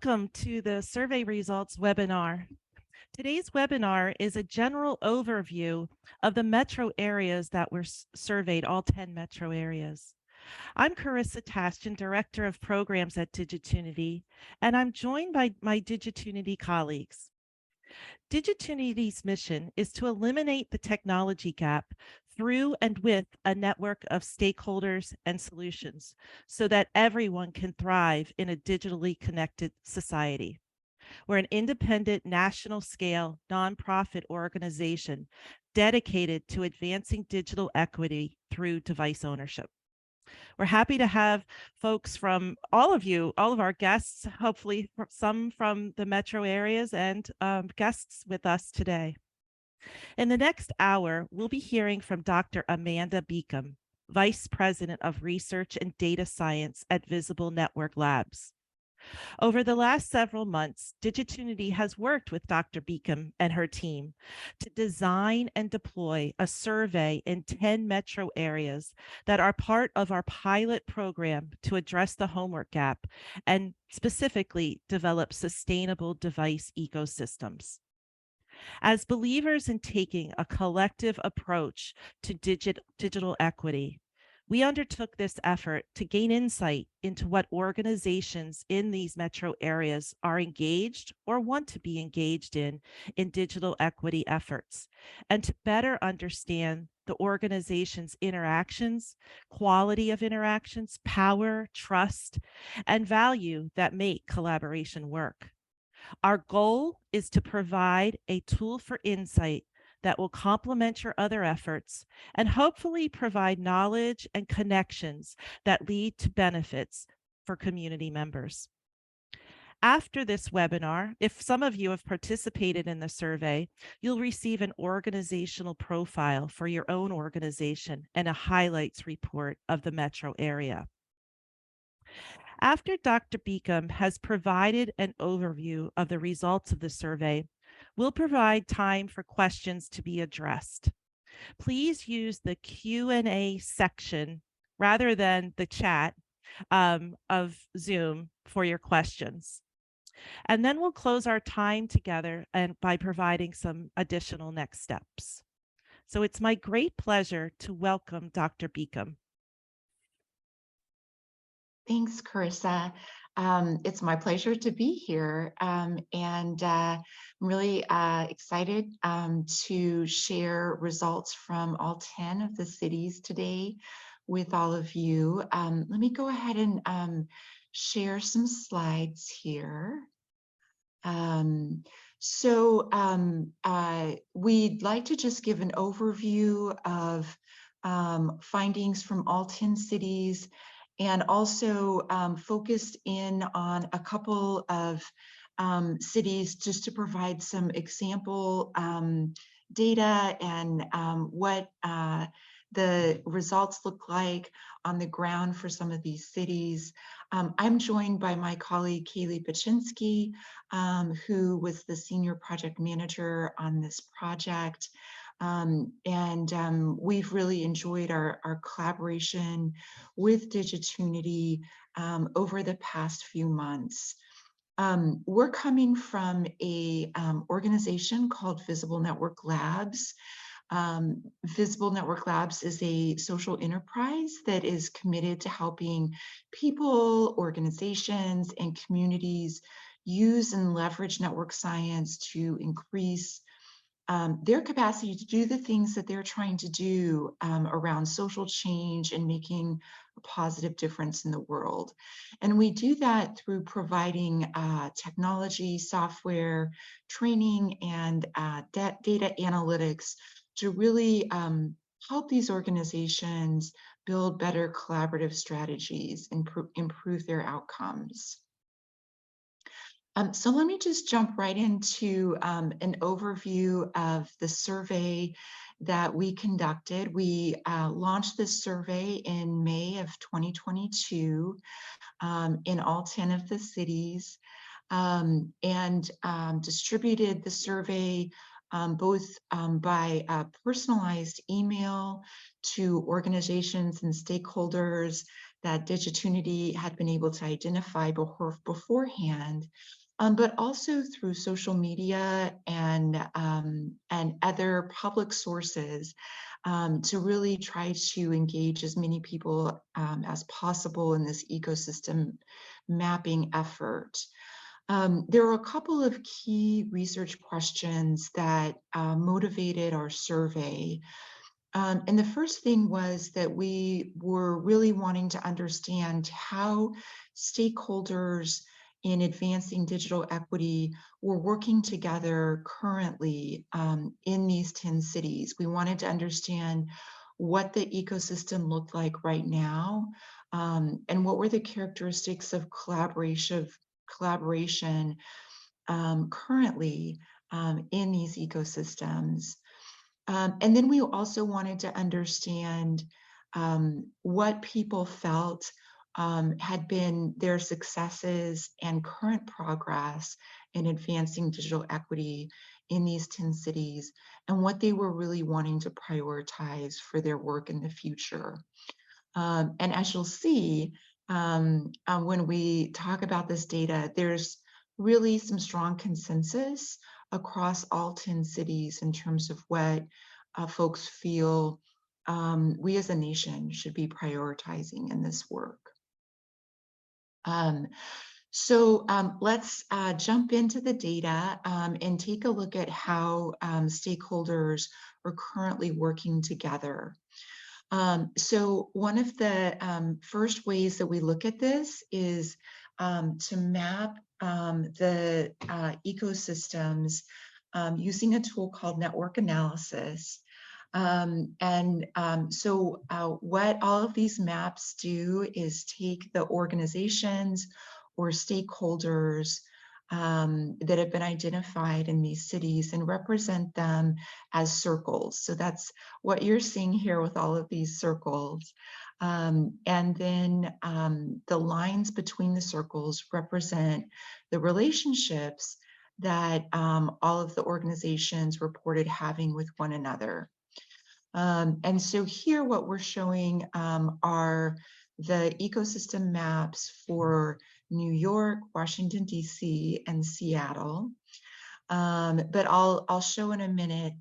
Welcome to the survey results webinar. Today's webinar is a general overview of the metro areas that were surveyed, all 10 metro areas. I'm Carissa Tashjian, Director of Programs at Digitunity, and I'm joined by my Digitunity colleagues. Digitunity's mission is to eliminate the technology gap through and with a network of stakeholders and solutions so that everyone can thrive in a digitally connected society. We're an independent, national scale, nonprofit organization dedicated to advancing digital equity through device ownership. We're happy to have folks from all of our guests, hopefully some from the metro areas, and guests with us today. In the next hour, we'll be hearing from Dr. Amanda Beacom, Vice President of Research and Data Science at Visible Network Labs. Over the last several months, Digitunity has worked with Dr. Beacom and her team to design and deploy a survey in 10 metro areas that are part of our pilot program to address the homework gap and specifically develop sustainable device ecosystems. As believers in taking a collective approach to digital equity, we undertook this effort to gain insight into what organizations in these metro areas are engaged or want to be engaged in digital equity efforts, and to better understand the organization's interactions, quality of interactions, power, trust, and value that make collaboration work. Our goal is to provide a tool for insight that will complement your other efforts and hopefully provide knowledge and connections that lead to benefits for community members. After this webinar, if some of you have participated in the survey, you'll receive an organizational profile for your own organization and a highlights report of the metro area. After Dr. Beacom has provided an overview of the results of the survey, we'll provide time for questions to be addressed. Please use the Q&A section rather than the chat of Zoom for your questions. And then we'll close our time together and by providing some additional next steps. So it's my great pleasure to welcome Dr. Beacom. Thanks, Carissa. It's my pleasure to be here, and I'm really excited to share results from all 10 of the cities today with all of you. Let me go ahead and share some slides here. We'd like to just give an overview of findings from all 10 cities, and also focused in on a couple of cities just to provide some example data and what the results look like on the ground for some of these cities. I'm joined by my colleague, Kaylee Paczynski, who was the senior project manager on this project. We've really enjoyed our collaboration with Digitunity over the past few months. We're coming from a organization called Visible Network Labs. Visible Network Labs is a social enterprise that is committed to helping people, organizations, and communities use and leverage network science to increase their capacity to do the things that they're trying to do around social change and making a positive difference in the world. And we do that through providing technology, software, training, and data analytics to really help these organizations build better collaborative strategies and improve their outcomes. So let me just jump right into an overview of the survey that we conducted. We launched this survey in May of 2022 in all 10 of the cities, and distributed the survey both by personalized email to organizations and stakeholders that Digitunity had been able to identify beforehand, but also through social media and other public sources, to really try to engage as many people as possible in this ecosystem mapping effort. There are a couple of key research questions that motivated our survey. And the first thing was that we were really wanting to understand how stakeholders in advancing digital equity were working together currently in these 10 cities. We wanted to understand what the ecosystem looked like right now, and what were the characteristics of collaboration currently in these ecosystems. And then we also wanted to understand what people felt had been their successes and current progress in advancing digital equity in these 10 cities, and what they were really wanting to prioritize for their work in the future. And as you'll see, when we talk about this data, there's really some strong consensus across all 10 cities in terms of what folks feel we as a nation should be prioritizing in this work. Let's jump into the data and take a look at how stakeholders are currently working together. So one of the first ways that we look at this is to map the ecosystems using a tool called network analysis. What all of these maps do is take the organizations or stakeholders that have been identified in these cities and represent them as circles. So that's what you're seeing here with all of these circles. And then the lines between the circles represent the relationships that all of the organizations reported having with one another. And so here what we're showing are the ecosystem maps for New York, Washington, D.C., and Seattle. But I'll show in a minute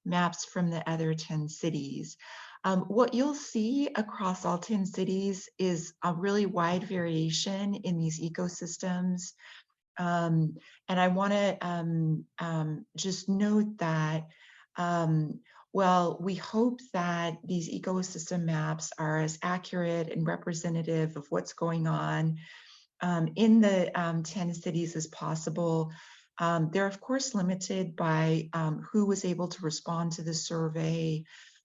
maps from the other 10 cities. What you'll see across all 10 cities is a really wide variation in these ecosystems. And I want to just note that well, we hope that these ecosystem maps are as accurate and representative of what's going on in the 10 cities as possible. They're of course limited by who was able to respond to the survey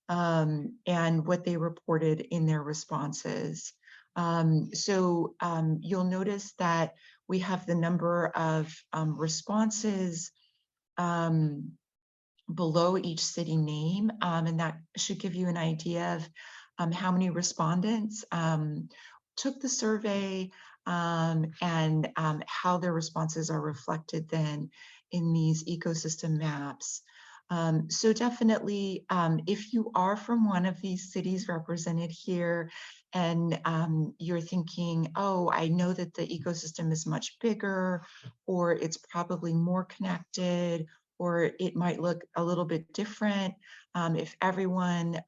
and what they reported in their responses. You'll notice that we have the number of responses below each city name, and that should give you an idea of how many respondents took the survey and how their responses are reflected then in these ecosystem maps. So definitely, if you are from one of these cities represented here and you're thinking, oh, I know that the ecosystem is much bigger, or it's probably more connected, or it might look a little bit different if everyone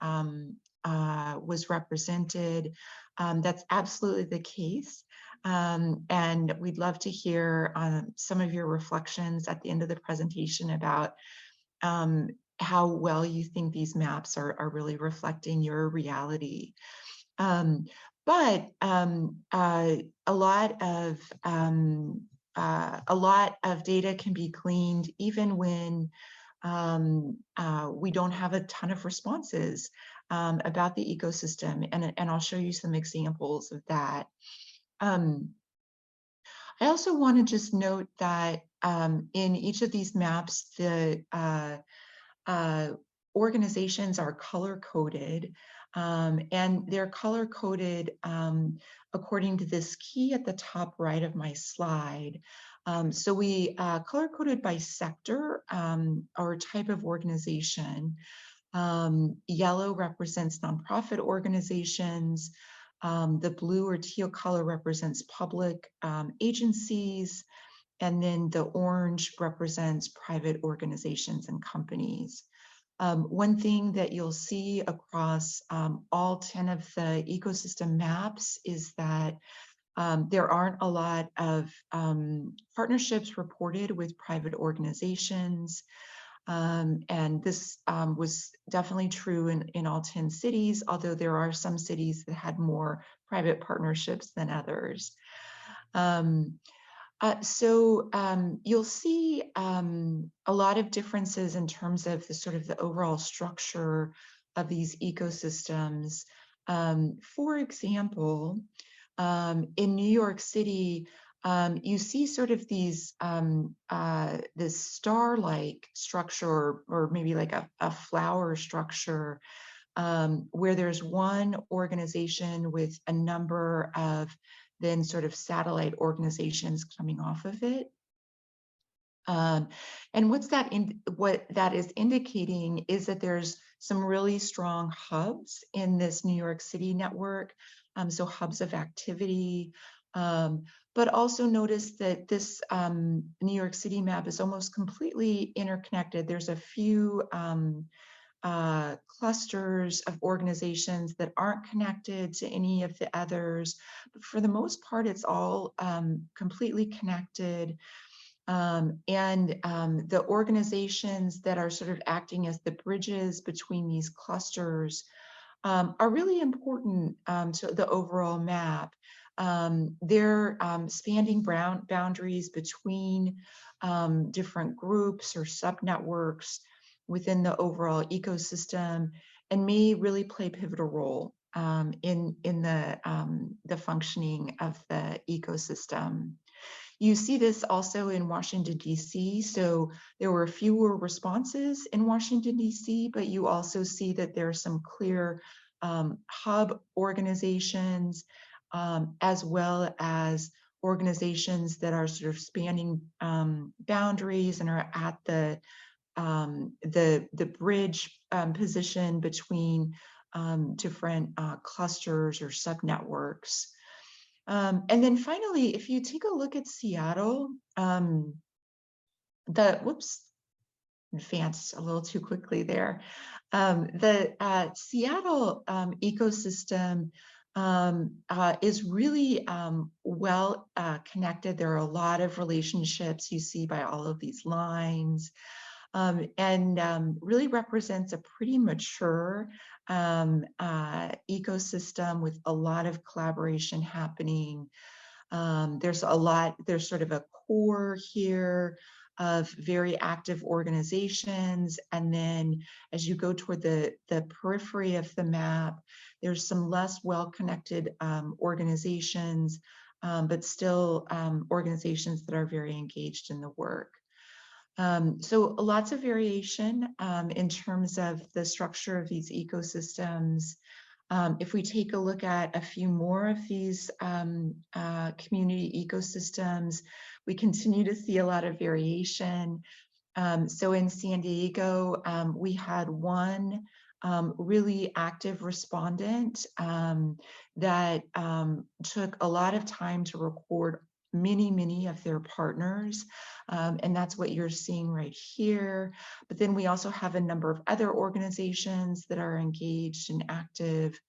was represented. That's absolutely the case. And we'd love to hear some of your reflections at the end of the presentation about how well you think these maps are really reflecting your reality. But a lot of data can be gleaned even when we don't have a ton of responses about the ecosystem, and I'll show you some examples of that. I also want to just note that in each of these maps, the organizations are color-coded, and they're color-coded according to this key at the top right of my slide. So we color-coded by sector or type of organization. Yellow represents nonprofit organizations. The blue or teal color represents public agencies, and then the orange represents private organizations and companies. One thing that you'll see across all 10 of the ecosystem maps is that there aren't a lot of partnerships reported with private organizations. And this was definitely true in all 10 cities, although there are some cities that had more private partnerships than others. You'll see a lot of differences in terms of the sort of the overall structure of these ecosystems. For example, in New York City, you see sort of these this star-like structure, or maybe like a flower structure, where there's one organization with a number of then sort of satellite organizations coming off of it. And what that is indicating is that there's some really strong hubs in this New York City network, so hubs of activity. But also notice that this New York City map is almost completely interconnected. There's a few clusters of organizations that aren't connected to any of the others. But for the most part, it's all completely connected. The organizations that are sort of acting as the bridges between these clusters are really important to the overall map. They're spanning boundaries between different groups or subnetworks within the overall ecosystem, and may really play a pivotal role in the functioning of the ecosystem. You see this also in Washington, D.C. So there were fewer responses in Washington, D.C., but you also see that there are some clear hub organizations, as well as organizations that are sort of spanning boundaries and are at the bridge position between different clusters or subnetworks. And then finally, if you take a look at Seattle, advanced a little too quickly there. The Seattle ecosystem is really well connected. There are a lot of relationships you see by all of these lines, and really represents a pretty mature ecosystem with a lot of collaboration happening. There's sort of a core here of very active organizations. And then as you go toward the periphery of the map, there's some less well-connected organizations, but still organizations that are very engaged in the work. So lots of variation in terms of the structure of these ecosystems. If we take a look at a few more of these community ecosystems, we continue to see a lot of variation. So in San Diego, we had one really active respondent that took a lot of time to record many of their partners. And that's what you're seeing right here. But then we also have a number of other organizations that are engaged and active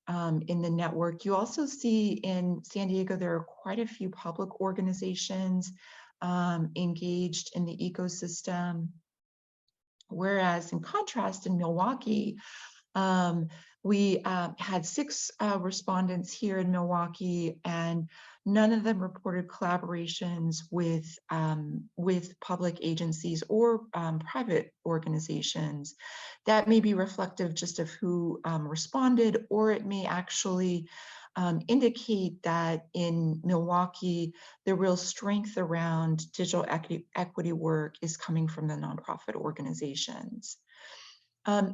in the network. You also see in San Diego, there are quite a few public organizations engaged in the ecosystem. Whereas in contrast in Milwaukee, we had 6 respondents here in Milwaukee, and none of them reported collaborations with public agencies or private organizations. That may be reflective just of who responded, or it may actually indicate that in Milwaukee, the real strength around digital equity work is coming from the nonprofit organizations.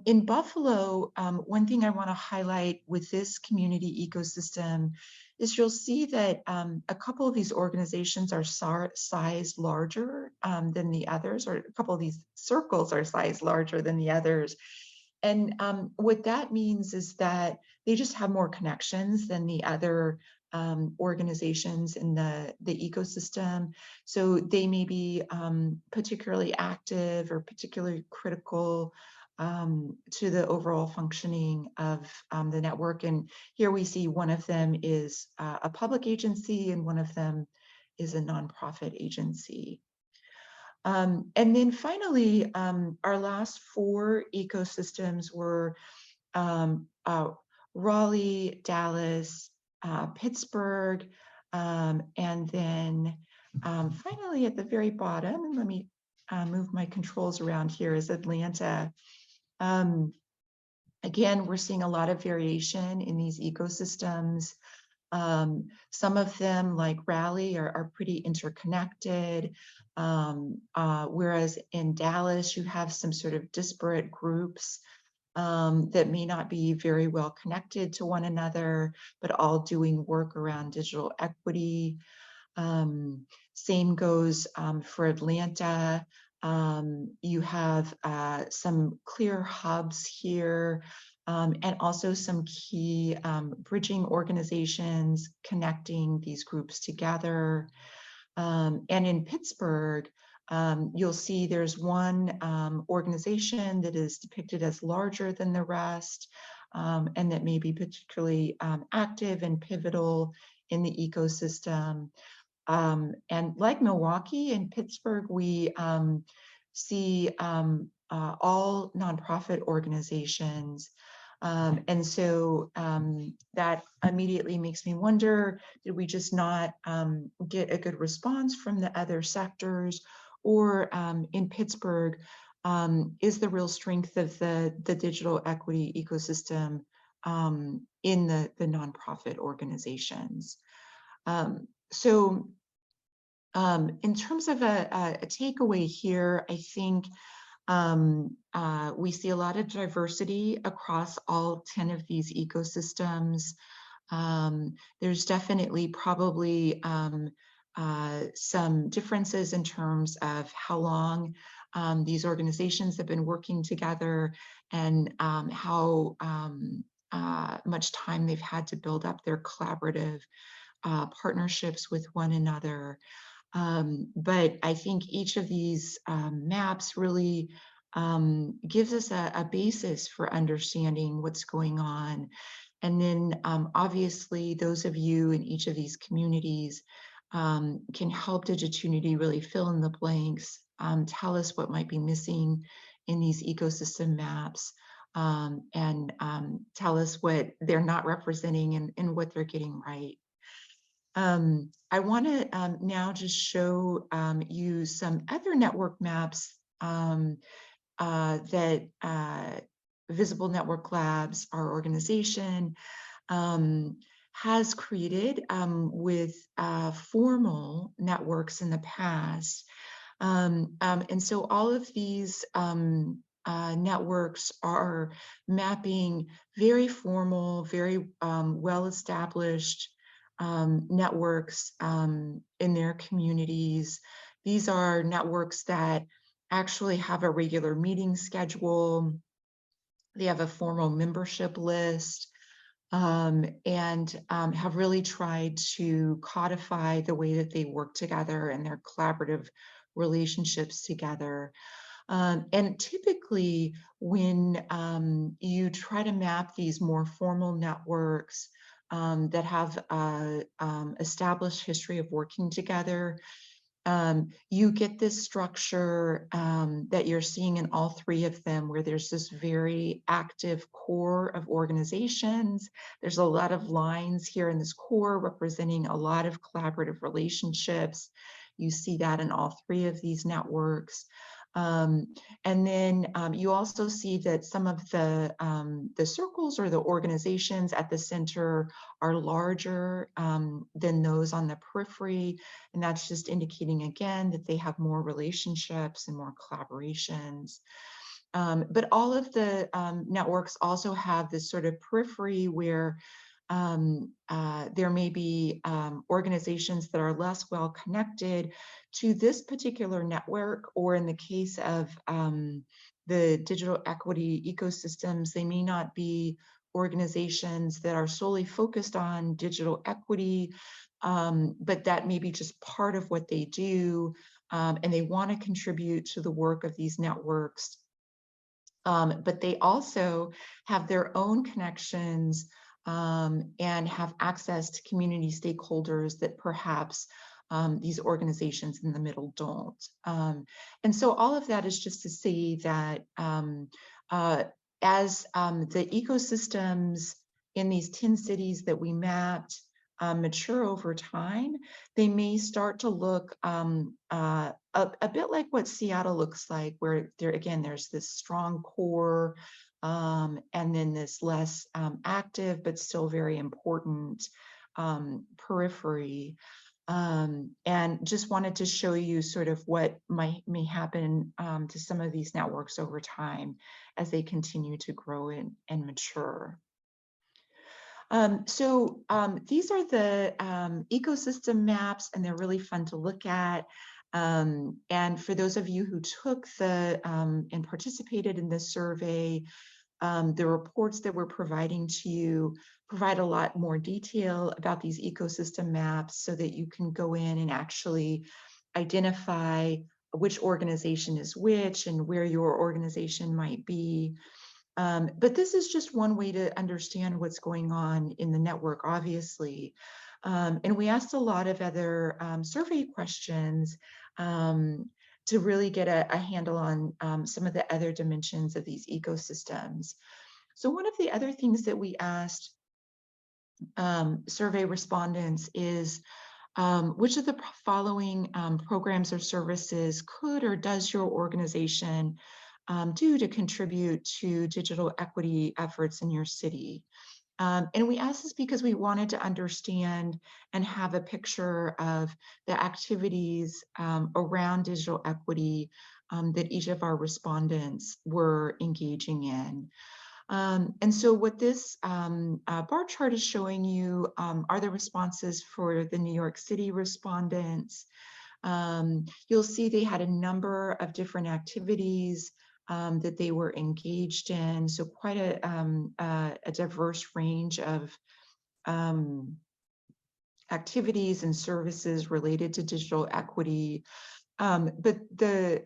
In Buffalo, one thing I want to highlight with this community ecosystem is you'll see that a couple of these organizations are sized larger than the others, or a couple of these circles are sized larger than the others. What that means is that they just have more connections than the other organizations in the ecosystem. So they may be particularly active or particularly critical to the overall functioning of the network. And here we see one of them is a public agency and one of them is a nonprofit agency. And then finally, our last four ecosystems were um, uh, Raleigh, Dallas, Pittsburgh, and then finally at the very bottom, and let me move my controls around here, is Atlanta. Um, Again, we're seeing a lot of variation in these ecosystems. Some of them, like Raleigh, are pretty interconnected, whereas in Dallas, you have some sort of disparate groups that may not be very well connected to one another, but all doing work around digital equity. Same goes for Atlanta. You have some clear hubs here, and also some key bridging organizations connecting these groups together. And in Pittsburgh, you'll see there's one organization that is depicted as larger than the rest, and that may be particularly active and pivotal in the ecosystem. And like Milwaukee and Pittsburgh, we see all nonprofit organizations. And so that immediately makes me wonder, did we just not get a good response from the other sectors? Or in Pittsburgh, is the real strength of the digital equity ecosystem in the nonprofit organizations? So in terms of a takeaway here, I think we see a lot of diversity across all 10 of these ecosystems. There's definitely probably some differences in terms of how long these organizations have been working together and how much time they've had to build up their collaborative partnerships with one another. But I think each of these maps really gives us a basis for understanding what's going on. And then obviously those of you in each of these communities can help Digitunity really fill in the blanks, tell us what might be missing in these ecosystem maps, and tell us what they're not representing and what they're getting right. I want to now just show you some other network maps that Visible Network Labs, our organization, has created with formal networks in the past. And so all of these networks are mapping very formal, very well-established networks in their communities. These are networks that actually have a regular meeting schedule. They have a formal membership list, and have really tried to codify the way that they work together and their collaborative relationships together. And typically, when you try to map these more formal networks that have established history of working together, you get this structure that you're seeing in all three of them, where there's this very active core of organizations. There's a lot of lines here in this core representing a lot of collaborative relationships. You see that in all three of these networks. And then you also see that some of the circles or the organizations at the center are larger than those on the periphery. And that's just indicating again that they have more relationships and more collaborations. But all of the networks also have this sort of periphery where there may be organizations that are less well connected to this particular network, or in the case of the digital equity ecosystems. They may not be organizations that are solely focused on digital equity, but that may be just part of what they do, and they want to contribute to the work of these networks. But they also have their own connections, and have access to community stakeholders that perhaps these organizations in the middle don't. And so all of that is just to say that uh, as the ecosystems in these 10 cities that we mapped mature over time, they may start to look a bit like what Seattle looks like, where there again, there's this strong core, and then this less active, but still very important periphery. And just wanted to show you sort of what may happen to some of these networks over time as they continue to grow and mature. These are the ecosystem maps, and they're really fun to look at. And for those of you who took the and participated in this survey, the reports that we're providing to you provide a lot more detail about these ecosystem maps so that you can go in and actually identify which organization is which and where your organization might be. But this is just one way to understand what's going on in the network, obviously. And we asked a lot of other survey questions to really get a handle on some of the other dimensions of these ecosystems. So one of the other things that we asked survey respondents is, which of the following programs or services could or does your organization do to contribute to digital equity efforts in your city? And we asked this because we wanted to understand and have a picture of the activities around digital equity that each of our respondents were engaging in. And so what this bar chart is showing you are the responses for the New York City respondents. You'll see they had a number of different activities that they were engaged in. So quite a diverse range of activities and services related to digital equity. But the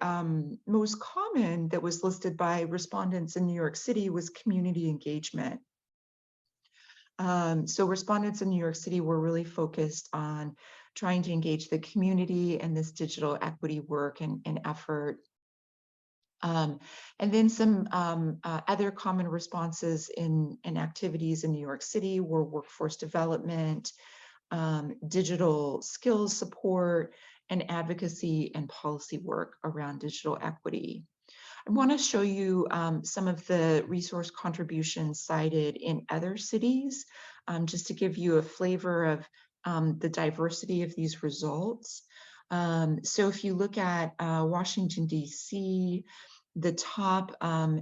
most common that was listed by respondents in New York City was community engagement. So respondents in New York City were really focused on trying to engage the community in this digital equity work and effort. And then some other common responses in activities in New York City were workforce development, digital skills support, and advocacy and policy work around digital equity. I want to show you some of the resource contributions cited in other cities, just to give you a flavor of the diversity of these results. So if you look at Washington, D.C., the top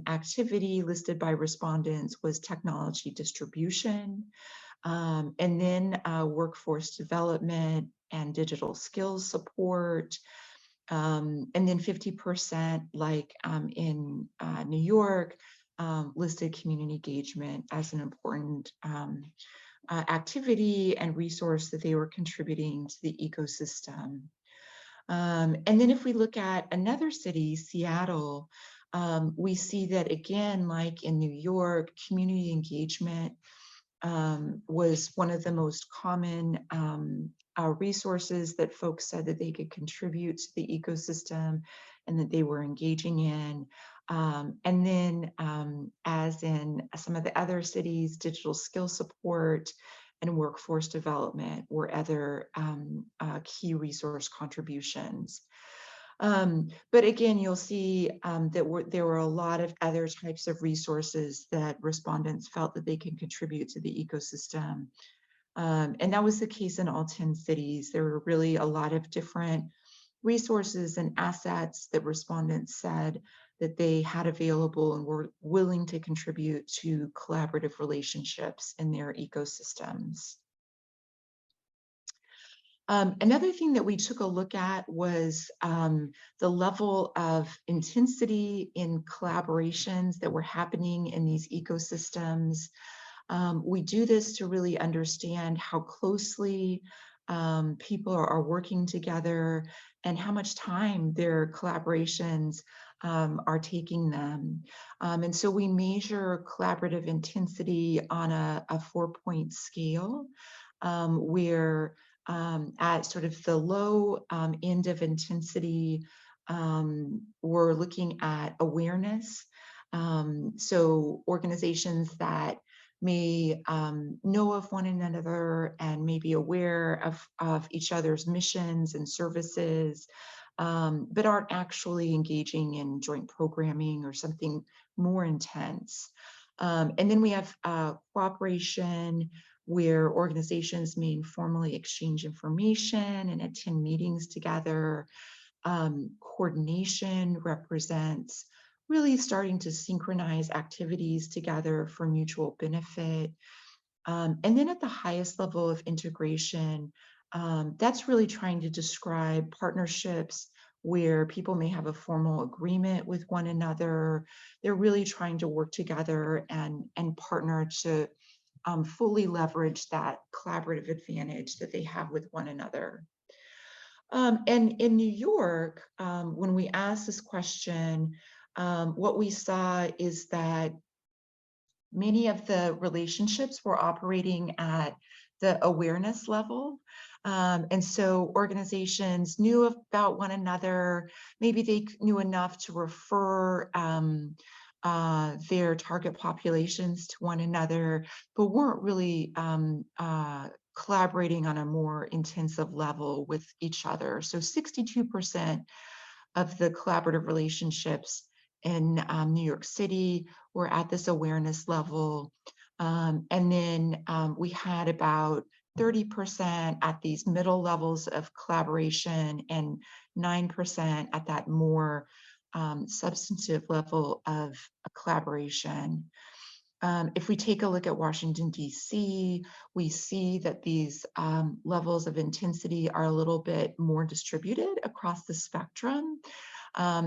activity listed by respondents was technology distribution, and then workforce development and digital skills support. And then 50%, like in New York, listed community engagement as an important activity and resource that they were contributing to the ecosystem. And then if we look at another city, Seattle, we see that again, like in New York, community engagement was one of the most common resources that folks said that they could contribute to the ecosystem and that they were engaging in. And then as in some of the other cities, digital skill support and workforce development were other key resource contributions. But again, you'll see that there were a lot of other types of resources that respondents felt that they can contribute to the ecosystem. And that was the case in all 10 cities. There were really a lot of different resources and assets that respondents said that they had available and were willing to contribute to collaborative relationships in their ecosystems. Another thing that we took a look at was the level of intensity in collaborations that were happening in these ecosystems. We do this to really understand how closely people are working together and how much time their collaborations are taking them. And so we measure collaborative intensity on a 4-point scale where at sort of the low end of intensity, we're looking at awareness. So organizations that may know of one another and may be aware of each other's missions and services, but aren't actually engaging in joint programming or something more intense. And then we have cooperation, where organizations may informally exchange information and attend meetings together. Coordination represents really starting to synchronize activities together for mutual benefit. And then at the highest level of integration, that's really trying to describe partnerships where people may have a formal agreement with one another. They're really trying to work together and partner to fully leverage that collaborative advantage that they have with one another. And in New York, when we asked this question, what we saw is that many of the relationships were operating at the awareness level. And so organizations knew about one another. Maybe they knew enough to refer their target populations to one another, but weren't really collaborating on a more intensive level with each other. So 62% of the collaborative relationships in New York City were at this awareness level. And then we had about 30% at these middle levels of collaboration and 9% at that more substantive level of collaboration. If we take a look at Washington, D.C., we see that these levels of intensity are a little bit more distributed across the spectrum.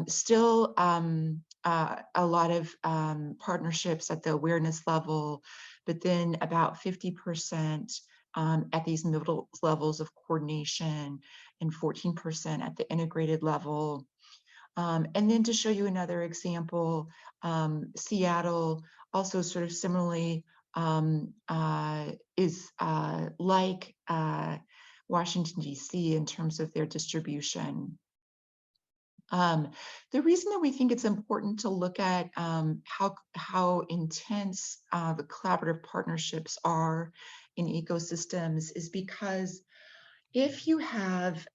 Still, a lot of partnerships at the awareness level, but then about 50% at these middle levels of coordination and 14% at the integrated level. And then to show you another example, Seattle also sort of similarly is like Washington, D.C. in terms of their distribution. The reason that we think it's important to look at how intense the collaborative partnerships are in ecosystems is because if you have,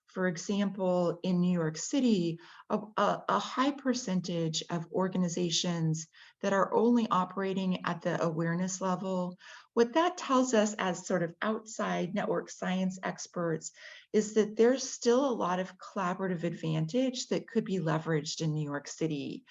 for example, in New York City, a high percentage of organizations that are only operating at the awareness level, what that tells us as sort of outside network science experts is that there's still a lot of collaborative advantage that could be leveraged in New York City.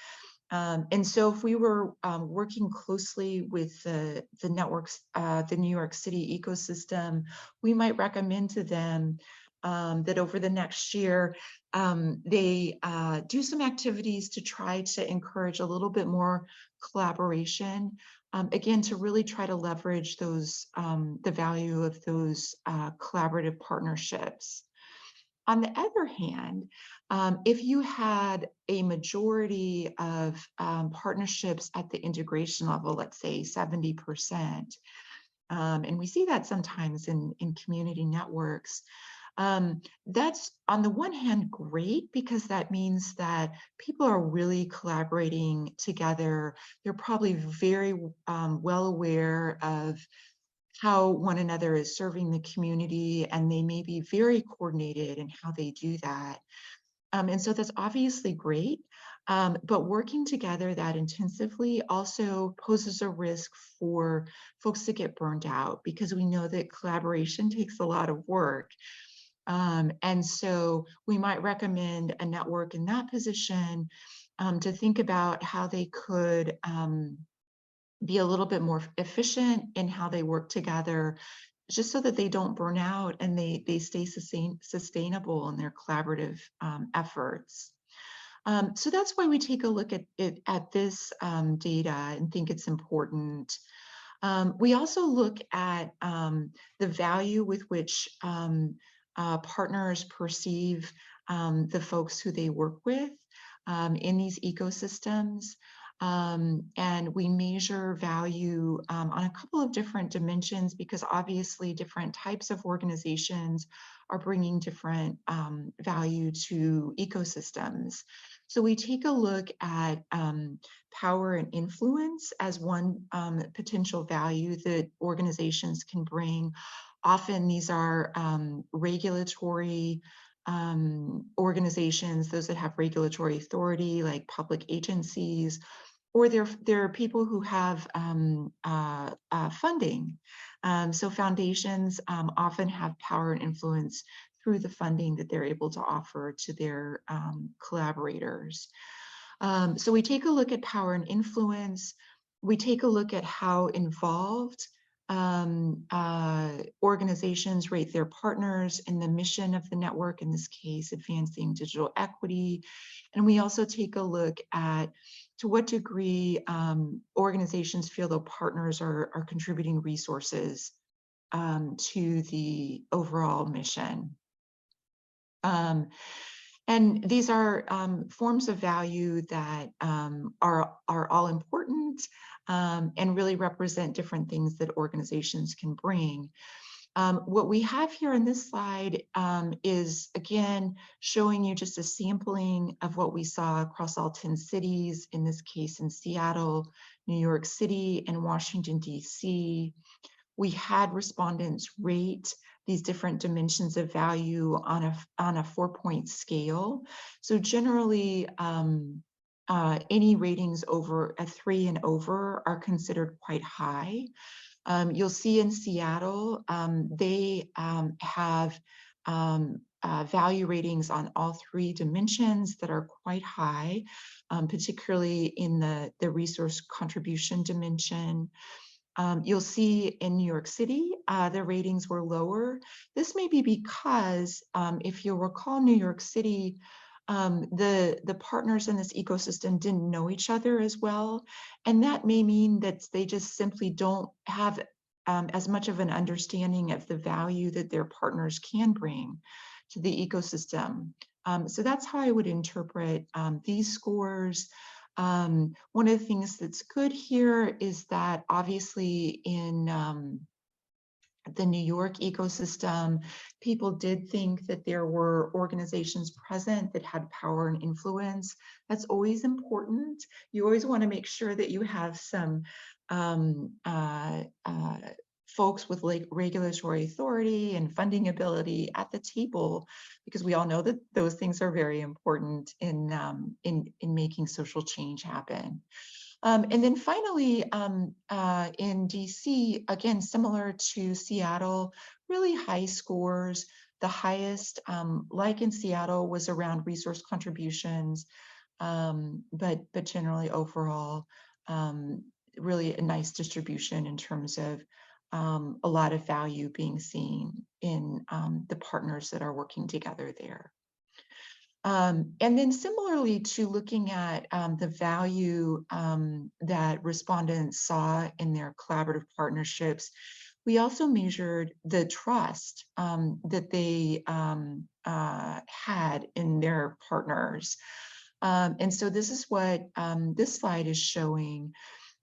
And so if we were working closely with the networks, the New York City ecosystem, we might recommend to them that over the next year, they do some activities to try to encourage a little bit more collaboration. Again, to really try to leverage those, the value of those collaborative partnerships. On the other hand, if you had a majority of partnerships at the integration level, let's say 70%, and we see that sometimes in community networks, that's on the one hand great because that means that people are really collaborating together. They're probably very well aware of how one another is serving the community, and they may be very coordinated in how they do that. And so that's obviously great, but working together that intensively also poses a risk for folks to get burned out because we know that collaboration takes a lot of work. And so we might recommend a network in that position to think about how they could be a little bit more efficient in how they work together just so that they don't burn out and they stay sustainable in their collaborative efforts. So that's why we take a look at it at this data and think it's important. We also look at the value with which partners perceive the folks who they work with in these ecosystems. And we measure value on a couple of different dimensions because obviously different types of organizations are bringing different value to ecosystems. So we take a look at power and influence as one potential value that organizations can bring. Often these are regulatory organizations, those that have regulatory authority, like public agencies, or they're people who have funding. So foundations often have power and influence through the funding that they're able to offer to their collaborators. So we take a look at power and influence. We take a look at how involved organizations rate their partners in the mission of the network, in this case, advancing digital equity. And we also take a look at to what degree organizations feel their partners are contributing resources to the overall mission. And these are forms of value that are all important and really represent different things that organizations can bring. What we have here on this slide is, again, showing you just a sampling of what we saw across all 10 cities, in this case in Seattle, New York City, and Washington, D.C. We had respondents rate these different dimensions of value on a 4-point scale. So generally, any ratings over a 3 and over are considered quite high. You'll see in Seattle, they have value ratings on all 3 dimensions that are quite high, particularly in the resource contribution dimension. You'll see in New York City, the ratings were lower. This may be because, if you'll recall, New York City, the partners in this ecosystem didn't know each other as well. And that may mean that they just simply don't have as much of an understanding of the value that their partners can bring to the ecosystem. So that's how I would interpret these scores. One of the things that's good here is that obviously in the New York ecosystem, people did think that there were organizations present that had power and influence. That's always important. You always want to make sure that you have some folks with regulatory authority and funding ability at the table, because we all know that those things are very important in making social change happen. And then finally, in DC, again, similar to Seattle, really high scores. The highest, like in Seattle, was around resource contributions, but generally overall, really a nice distribution in terms of a lot of value being seen in the partners that are working together there. And then similarly to looking at the value that respondents saw in their collaborative partnerships, we also measured the trust that they had in their partners. And so this is what this slide is showing.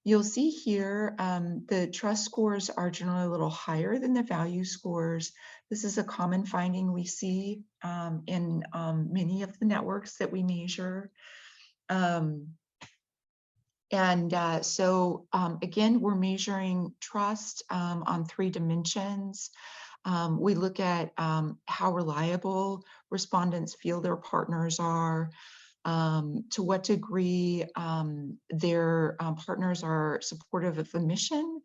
You'll see here the trust scores are generally a little higher than the value scores. This is a common finding we see in many of the networks that we measure. So again, we're measuring trust on 3 dimensions. We look at how reliable respondents feel their partners are, to what degree their partners are supportive of the mission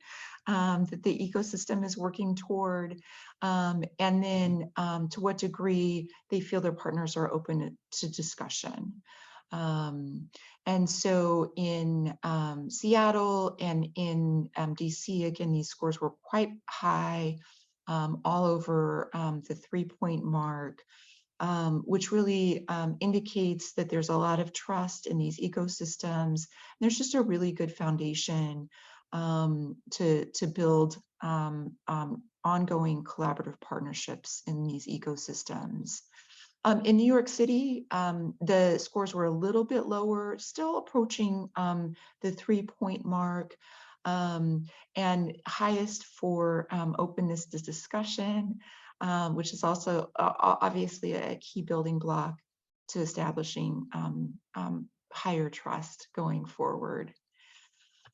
that the ecosystem is working toward, and then to what degree they feel their partners are open to discussion. And so in Seattle and in DC, again, these scores were quite high. all over the 3-point mark, which really indicates that there's a lot of trust in these ecosystems. There's just a really good foundation to build ongoing collaborative partnerships in these ecosystems. In New York City, the scores were a little bit lower, still approaching the 3-point mark, and highest for openness to discussion, which is also obviously a key building block to establishing higher trust going forward.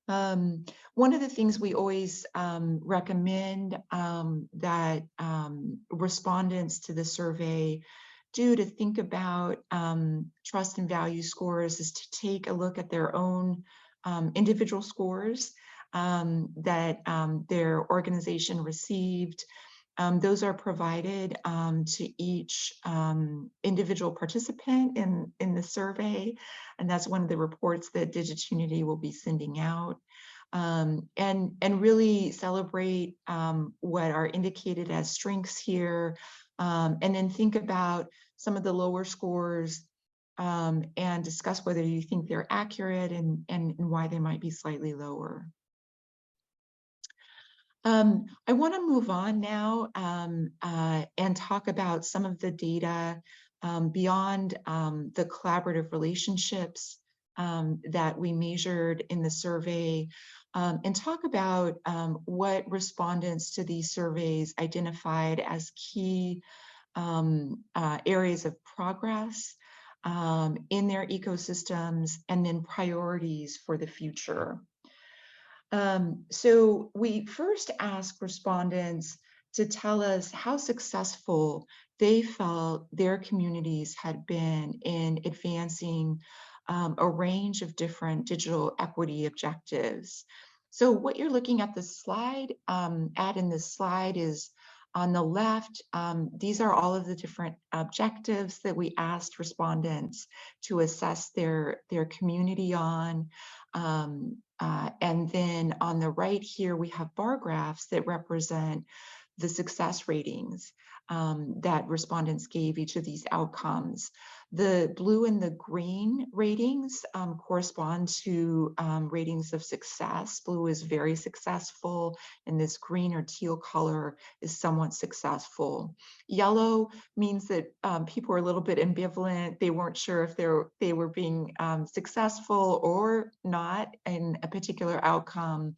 One of the things we always recommend that respondents to the survey do to think about trust and value scores is to take a look at their own individual scores that their organization received. Those are provided to each individual participant in the survey, and that's one of the reports that Digitunity will be sending out. And really celebrate what are indicated as strengths here, and then think about some of the lower scores and discuss whether you think they're accurate and why they might be slightly lower. I want to move on now and talk about some of the data beyond the collaborative relationships that we measured in the survey, and talk about what respondents to these surveys identified as key areas of progress in their ecosystems, and then priorities for the future. So we first asked respondents to tell us how successful they felt their communities had been in advancing a range of different digital equity objectives. So what you're looking at the slide, in this slide is on the left. These are all of the different objectives that we asked respondents to assess their community on. And then on the right here, we have bar graphs that represent the success ratings that respondents gave each of these outcomes. The blue and the green ratings correspond to ratings of success. Blue is very successful, and this green or teal color is somewhat successful. Yellow means that people are a little bit ambivalent. They weren't sure if they were being successful or not in a particular outcome.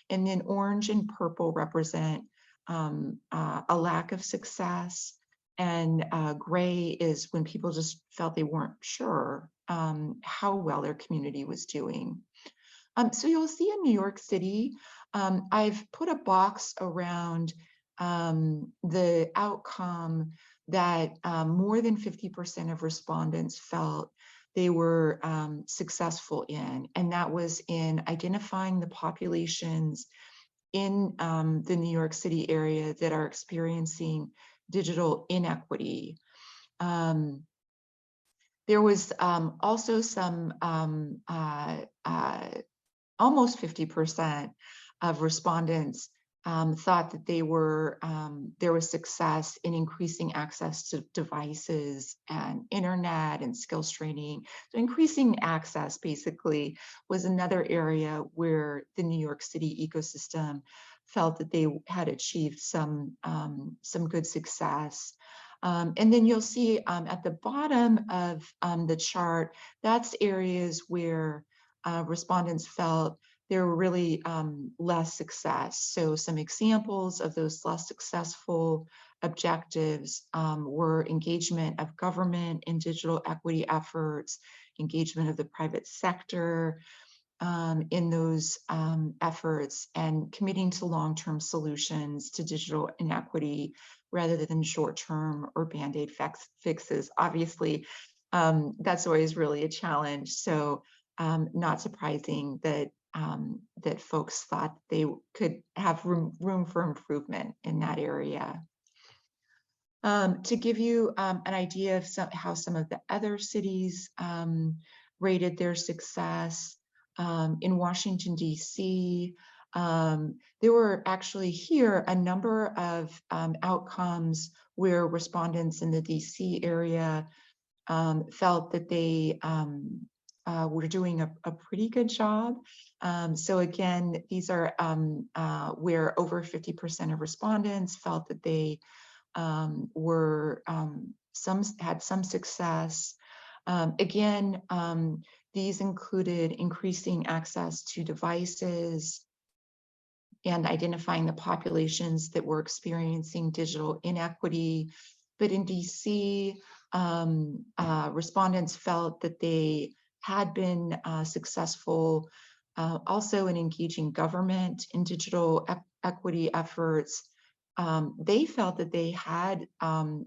And then orange and purple represent a lack of success, and gray is when people just felt they weren't sure how well their community was doing. So you'll see in New York City, I've put a box around the outcome that more than 50% of respondents felt they were successful in, and that was in identifying the populations in the New York City area that are experiencing digital inequity. There was also some almost 50% of respondents thought that there was success in increasing access to devices and internet and skills training. So increasing access basically was another area where the New York City ecosystem felt that they had achieved some good success. And then you'll see at the bottom of the chart, that's areas where respondents felt there were really less success. So some examples of those less successful objectives were engagement of government in digital equity efforts, engagement of the private sector in those efforts, and committing to long-term solutions to digital inequity rather than short-term or Band-Aid fixes. Obviously, that's always really a challenge. So not surprising that that folks thought they could have room for improvement in that area. To give you an idea of how some of the other cities rated their success, in Washington, D.C., There were actually here a number of outcomes where respondents in the DC area felt that they were doing a pretty good job. So again, these are where over 50% of respondents felt that they were had some success. Again, these included increasing access to devices and identifying the populations that were experiencing digital inequity. But in DC, respondents felt that they had been successful also in engaging government in digital equity efforts. They felt that they had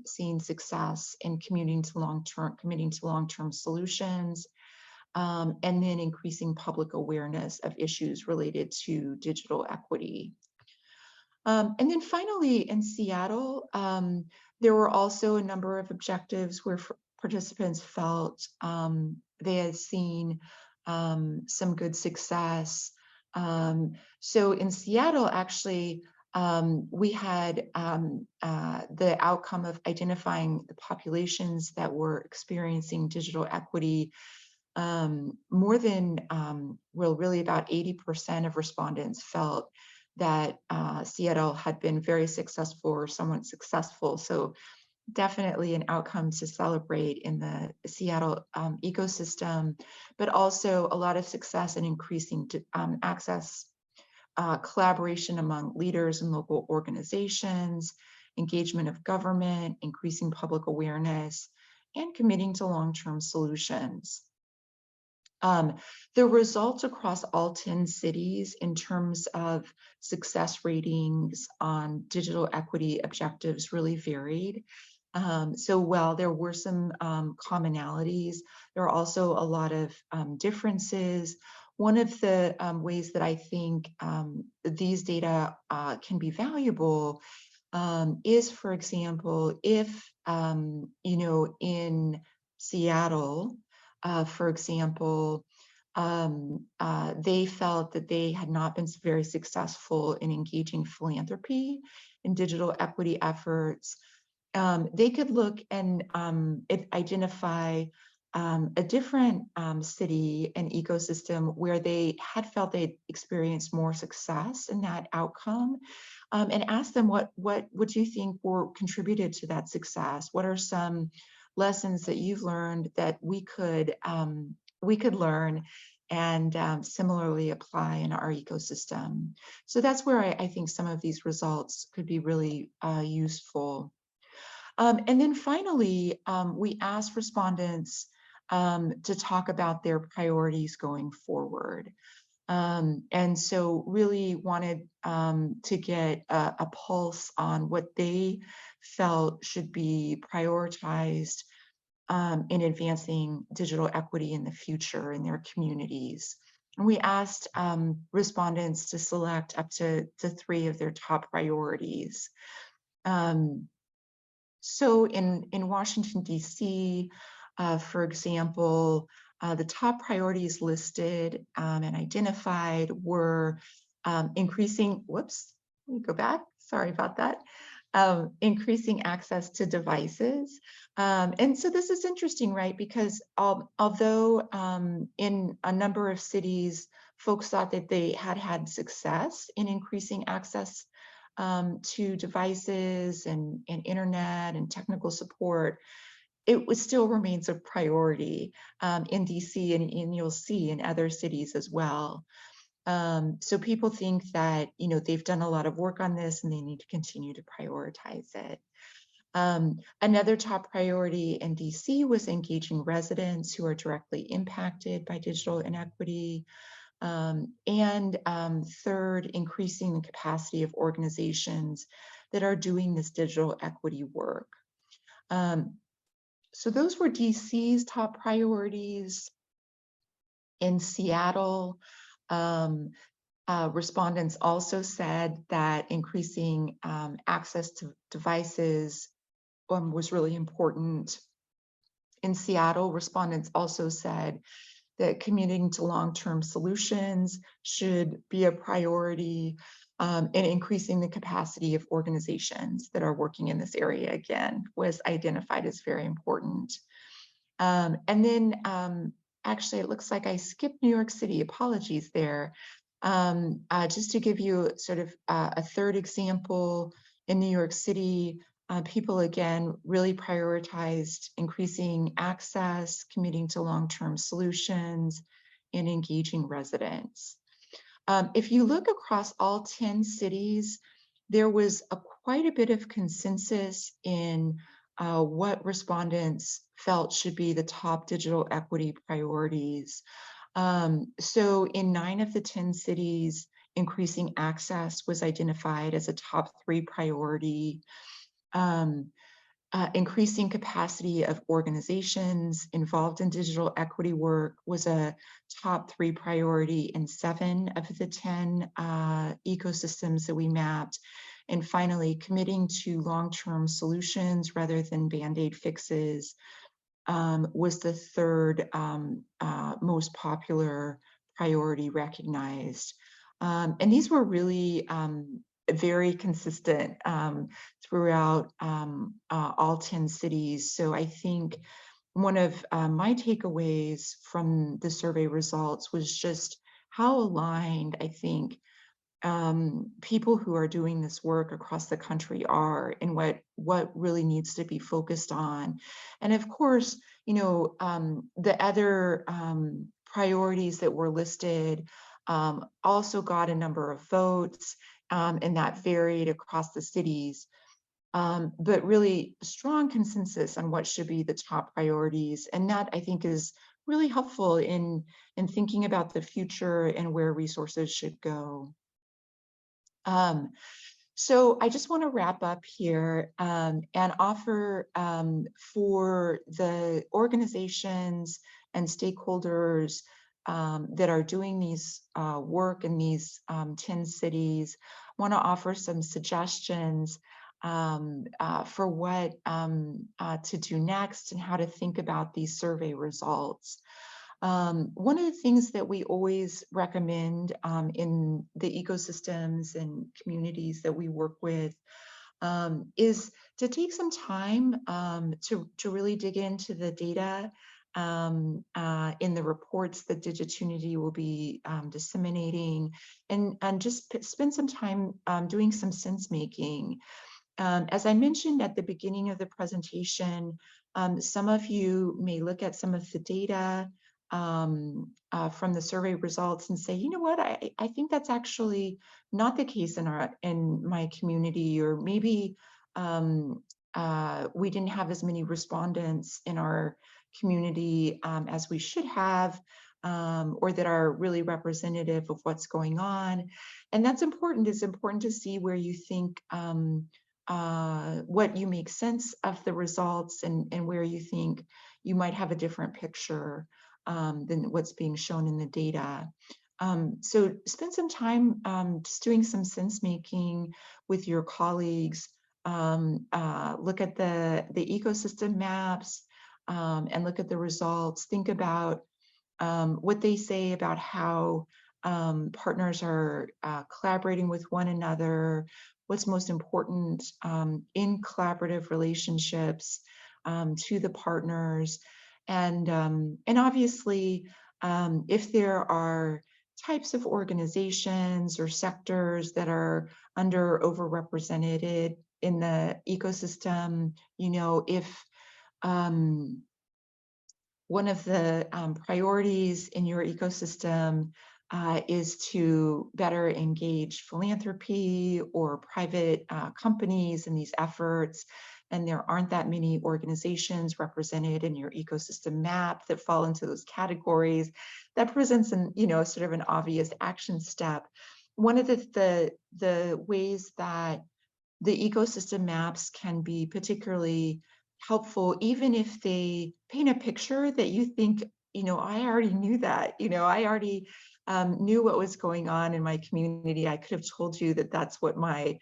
seen success in committing to long-term solutions, and then increasing public awareness of issues related to digital equity. And then finally, in Seattle, there were also a number of objectives where participants felt they had seen some good success. So in Seattle, actually, we had the outcome of identifying the populations that were experiencing digital equity. More than, well, really about 80% of respondents felt that Seattle had been very successful or somewhat successful. So definitely an outcome to celebrate in the Seattle ecosystem, but also a lot of success in increasing access, collaboration among leaders and local organizations, engagement of government, increasing public awareness, and committing to long-term solutions. The results across all 10 cities in terms of success ratings on digital equity objectives really varied. So while there were some commonalities, there are also a lot of differences. One of the ways that I think these data can be valuable is, for example, if, in Seattle, for example, they felt that they had not been very successful in engaging philanthropy in digital equity efforts. They could look and identify a different city and ecosystem where they had felt they'd experienced more success in that outcome, and ask them what do you think were contributed to that success? What are some lessons that you've learned that we could learn and similarly apply in our ecosystem? So that's where I think some of these results could be really useful. And then finally, we asked respondents to talk about their priorities going forward. And so really wanted to get a pulse on what they felt should be prioritized in advancing digital equity in the future in their communities. And we asked respondents to select up to 3 of their top priorities. So in Washington, D.C., for example, the top priorities listed and identified were increasing, whoops, let me go back, sorry about that, increasing access to devices. And so this is interesting, right? Because although in a number of cities, folks thought that they had success in increasing access to devices and internet and technical support, it still remains a priority in DC, and you'll see in other cities as well. So people think that they've done a lot of work on this and they need to continue to prioritize it. Another top priority in DC was engaging residents who are directly impacted by digital inequity. And third, increasing the capacity of organizations that are doing this digital equity work. So those were DC's top priorities. In Seattle, respondents also said that increasing access to devices was really important. In Seattle, respondents also said that commuting to long-term solutions should be a priority, and increasing the capacity of organizations that are working in this area, again, was identified as very important. And then actually, it looks like I skipped New York City. Apologies there. Just to give you sort of a third example, in New York City, people again really prioritized increasing access, committing to long-term solutions, and engaging residents. If you look across all 10 cities, there was quite a bit of consensus in what respondents felt should be the top digital equity priorities. So in 9 of the 10 cities, increasing access was identified as a top 3 priority. Um, Increasing capacity of organizations involved in digital equity work was a top 3 priority in 7 of the 10 ecosystems that we mapped. And finally, committing to long-term solutions rather than Band-Aid fixes was the third most popular priority recognized. And these were really very consistent throughout all 10 cities. So I think one of my takeaways from the survey results was just how aligned I think people who are doing this work across the country are and what really needs to be focused on. And of course, the other priorities that were listed also got a number of votes, and that varied across the cities. But really strong consensus on what should be the top priorities. And that I think is really helpful in thinking about the future and where resources should go. So I just want to wrap up here and offer for the organizations and stakeholders that are doing these work in these 10 cities, want to offer some suggestions for what to do next and how to think about these survey results. One of the things that we always recommend in the ecosystems and communities that we work with is to take some time to really dig into the data in the reports that Digitunity will be disseminating, and just spend some time doing some sense making. As I mentioned at the beginning of the presentation, some of you may look at some of the data from the survey results and say, you know what, I think that's actually not the case in my community, or maybe we didn't have as many respondents in our community as we should have, or that are really representative of what's going on. And that's important. It's important to see where you think what you make sense of the results, and where you think you might have a different picture than what's being shown in the data. So spend some time just doing some sense making with your colleagues. Look at the ecosystem maps and look at the results. Think about what they say about how partners are collaborating with one another, what's most important in collaborative relationships to the partners. And obviously, if there are types of organizations or sectors that are overrepresented in the ecosystem, if one of the priorities in your ecosystem is to better engage philanthropy or private companies in these efforts, and there aren't that many organizations represented in your ecosystem map that fall into those categories, that presents sort of an obvious action step. One of the ways that the ecosystem maps can be particularly helpful, even if they paint a picture that you think, I already knew that, I already knew what was going on in my community. I could have told you that that's what my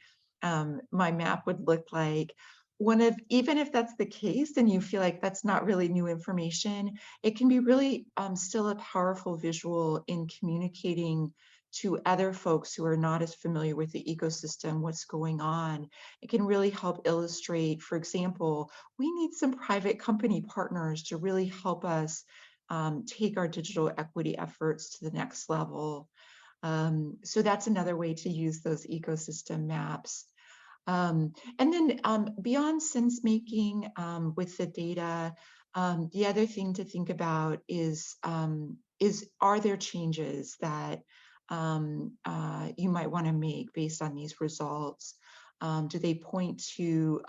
map would look like. even if that's the case and you feel like that's not really new information, it can be really still a powerful visual in communicating to other folks who are not as familiar with the ecosystem, what's going on. It can really help illustrate, for example, we need some private company partners to really help us take our digital equity efforts to the next level. So that's another way to use those ecosystem maps. And then beyond sense making with the data, the other thing to think about is are there changes that you might want to make based on these results? Do they point to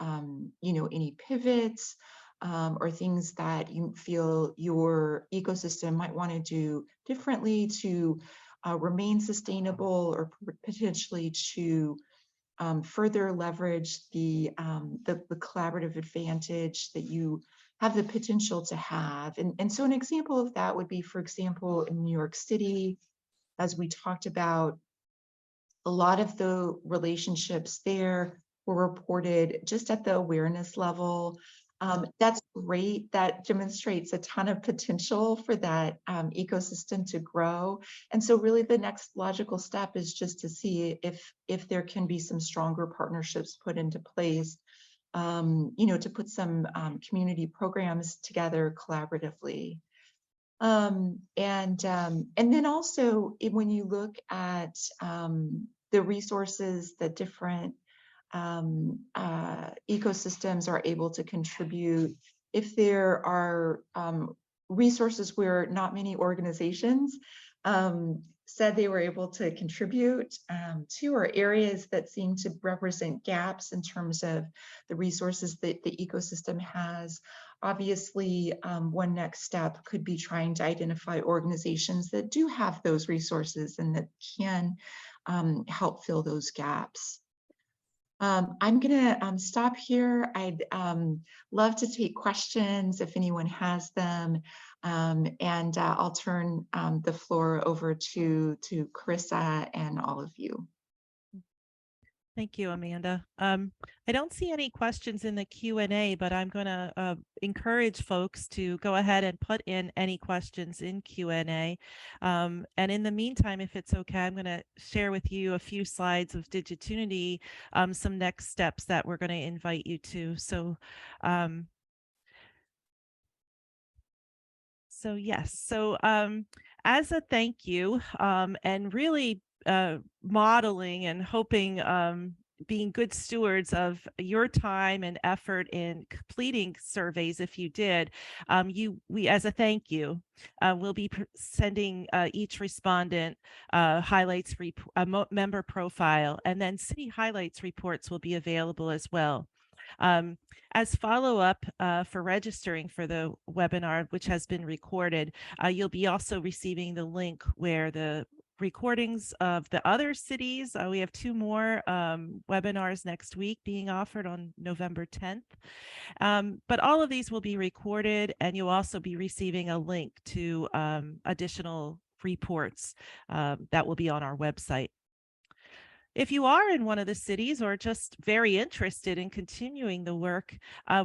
any pivots or things that you feel your ecosystem might want to do differently to remain sustainable or potentially to further leverage the collaborative advantage that you have the potential to have. And so an example of that would be, for example, in New York City, as we talked about, a lot of the relationships there were reported just at the awareness level. That's great. That demonstrates a ton of potential for that ecosystem to grow. And so really the next logical step is just to see if there can be some stronger partnerships put into place, to put some community programs together collaboratively. And then also when you look at the resources that different ecosystems are able to contribute, if there are resources where not many organizations said they were able to contribute to, or areas that seem to represent gaps in terms of the resources that the ecosystem has. Obviously, one next step could be trying to identify organizations that do have those resources and that can help fill those gaps. I'm going to stop here. I'd love to take questions if anyone has them. And I'll turn the floor over to Carissa and all of you. Thank you, Amanda. I don't see any questions in the Q&A, but I'm going to encourage folks to go ahead and put in any questions in Q&A. And in the meantime, if it's okay, I'm going to share with you a few slides of Digitunity, some next steps that we're going to invite you to. So yes, so as a thank you and really modeling and hoping being good stewards of your time and effort in completing surveys, if you did, we as a thank you will be sending each respondent highlights member profile, and then city highlights reports will be available as well. As follow-up for registering for the webinar, which has been recorded, you'll be also receiving the link where the recordings of the other cities. We have 2 more webinars next week being offered on November 10th. But all of these will be recorded, and you'll also be receiving a link to additional reports that will be on our website. If you are in one of the cities or just very interested in continuing the work,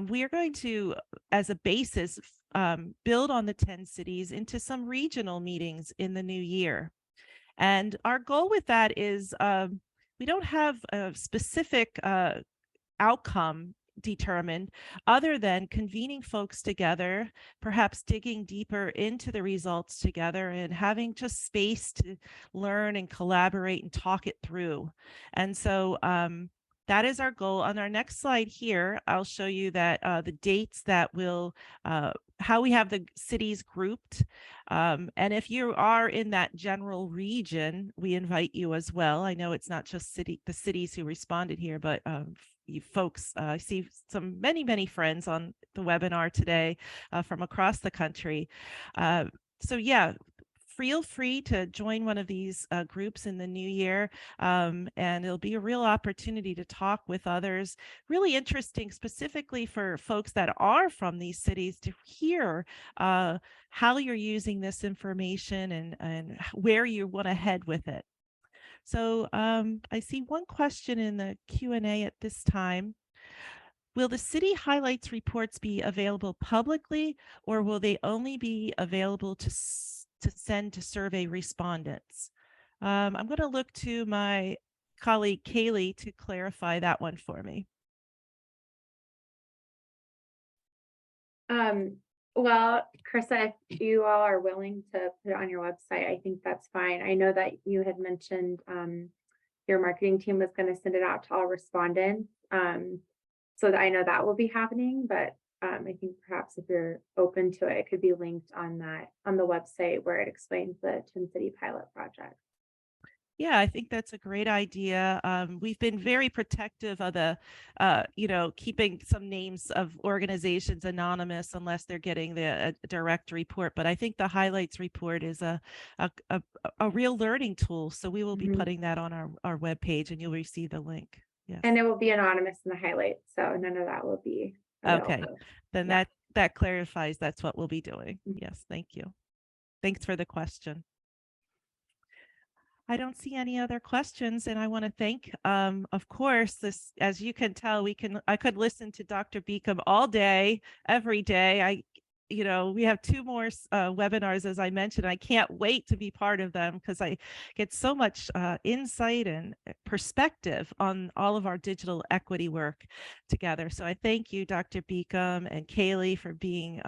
we are going to, as a basis, build on the 10 cities into some regional meetings in the new year. And our goal with that is we don't have a specific outcome determined other than convening folks together, perhaps digging deeper into the results together and having just space to learn and collaborate and talk it through. And so that is our goal. On our next slide here, I'll show you that the dates that will how we have the cities grouped. And if you are in that general region, we invite you as well. I know it's not just the cities who responded here, but you folks, I see many friends on the webinar today from across the country. So yeah, feel free to join one of these groups in the new year, and it'll be a real opportunity to talk with others. Really interesting, specifically for folks that are from these cities, to hear how you're using this information and where you want to head with it. So I see one question in the Q&A at this time. Will the city highlights reports be available publicly, or will they only be available to send to survey respondents? I'm going to look to my colleague Kaylee to clarify that one for me. Well, Krista, if you all are willing to put it on your website, I think that's fine. I know that you had mentioned your marketing team was going to send it out to all respondents. So that I know that will be happening, but I think perhaps if you're open to it, it could be linked on the website where it explains the Twin City pilot project. Yeah, I think that's a great idea. We've been very protective of the, keeping some names of organizations anonymous unless they're getting the direct report. But I think the highlights report is a real learning tool. So we will be Mhm. putting that on our webpage, and you'll receive the link. Yes. And it will be anonymous in the highlights, so none of that will be Okay. available. Then Yeah. that clarifies that's what we'll be doing. Mhm. Yes, thank you. Thanks for the question. I don't see any other questions, and I want to thank, of course, this, as you can tell, I could listen to Dr. Beacom all day, every day. We have two more webinars, as I mentioned. I can't wait to be part of them because I get so much insight and perspective on all of our digital equity work together. So I thank you, Dr. Beacom and Kaylee, for being,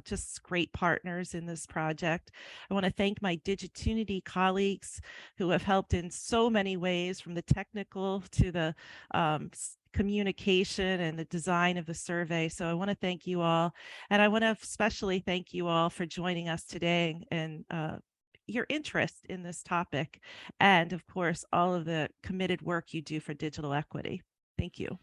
just great partners in this project. I want to thank my Digitunity colleagues who have helped in so many ways, from the technical to the communication and the design of the survey. So I want to thank you all. And I want to especially thank you all for joining us today and your interest in this topic. And of course, all of the committed work you do for digital equity. Thank you.